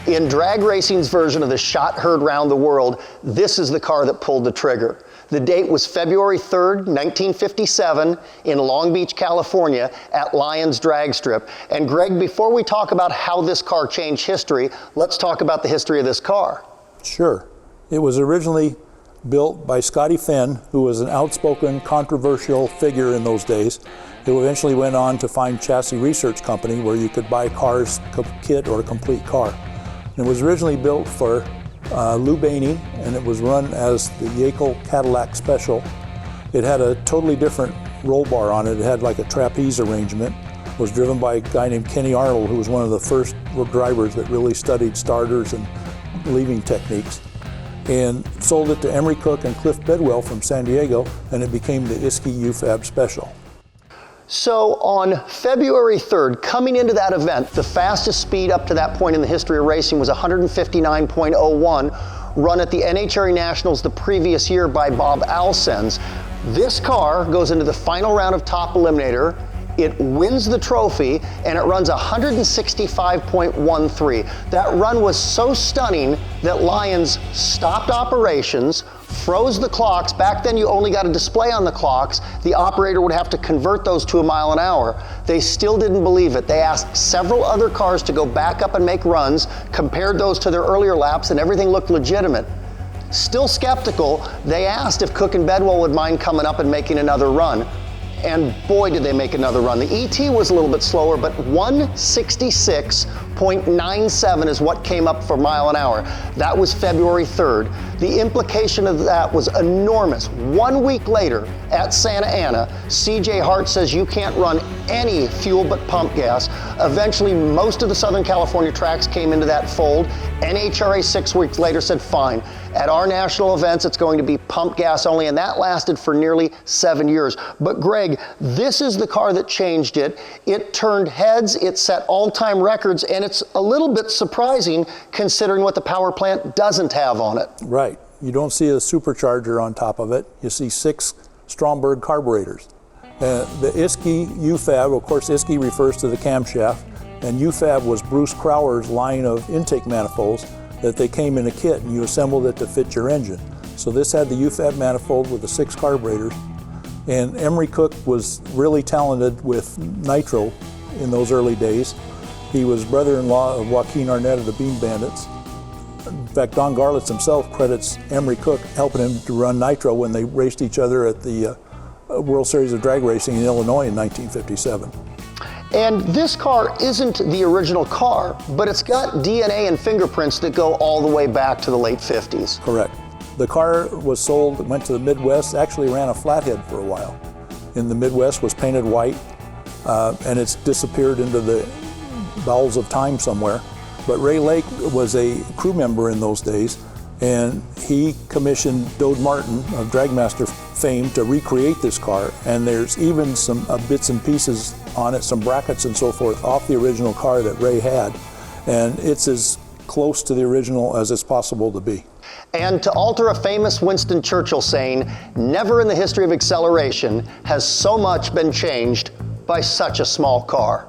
In drag racing's version of the shot heard round the world, this is the car that pulled the trigger. The date was February 3rd, 1957 in Long Beach, California at Lyons Drag Strip. And Greg, before we talk about how this car changed history, let's talk about the history of this car. Sure. It was originally built by Scotty Fenn, who was an outspoken, controversial figure in those days, who eventually went on to find Chassis Research Company, where you could buy cars, kit, or a complete car. And it was originally built for Lou Baney, and it was run as the Yackel Cadillac Special. It had a totally different roll bar on it. It had like a trapeze arrangement. It was driven by a guy named Kenny Arnold, who was one of the first drivers that really studied starters and leaving techniques, and sold it to Emery Cook and Cliff Bedwell from San Diego, and it became the ISKY UFAB Special. So on February 3rd, coming into that event, the fastest speed up to that point in the history of racing was 159.01, run at the NHRA Nationals the previous year by Bob Alsens. This car goes into the final round of Top Eliminator. It wins the trophy, and it runs 165.13. That run was so stunning that Lyons stopped operations, froze the clocks. Back then you only got a display on the clocks. The operator would have to convert those to a mile an hour. They still didn't believe it. They asked several other cars to go back up and make runs, compared those to their earlier laps, and everything looked legitimate. Still skeptical, they asked if Cook and Bedwell would mind coming up and making another run. And boy, did they make another run. The ET was a little bit slower, but 166.97 is what came up for mile an hour. That was February 3rd. The implication of that was enormous. 1 week later at Santa Ana, CJ Hart says you can't run any fuel but pump gas. Eventually, most of the Southern California tracks came into that fold. NHRA 6 weeks later said, fine. At our national events, it's going to be pump gas only, and that lasted for nearly 7 years. But Greg, this is the car that changed it. It turned heads, it set all-time records, and it's a little bit surprising considering what the power plant doesn't have on it. Right. You don't see a supercharger on top of it. You see 6 Stromberg carburetors. The ISKY UFAB, of course, ISKY refers to the camshaft, and UFAB was Bruce Crowler's line of intake manifolds that they came in a kit, and you assembled it to fit your engine. So this had the UFAB manifold with the 6 carburetors, and Emery Cook was really talented with nitro in those early days. He was brother-in-law of Joaquin Arnett of the Bean Bandits. In fact, Don Garlitz himself credits Emery Cook helping him to run nitro when they raced each other at the World Series of Drag Racing in Illinois in 1957. And this car isn't the original car, but it's got DNA and fingerprints that go all the way back to the late 50s. Correct. The car was sold, went to the Midwest, actually ran a flathead for a while. In the Midwest, was painted white, and it's disappeared into the bowels of time somewhere. But Ray Lake was a crew member in those days, and he commissioned Dode Martin of Dragmaster fame to recreate this car, and there's even some bits and pieces on it, some brackets and so forth, off the original car that Ray had, and it's as close to the original as it's possible to be. And to alter a famous Winston Churchill saying, never in the history of acceleration has so much been changed by such a small car.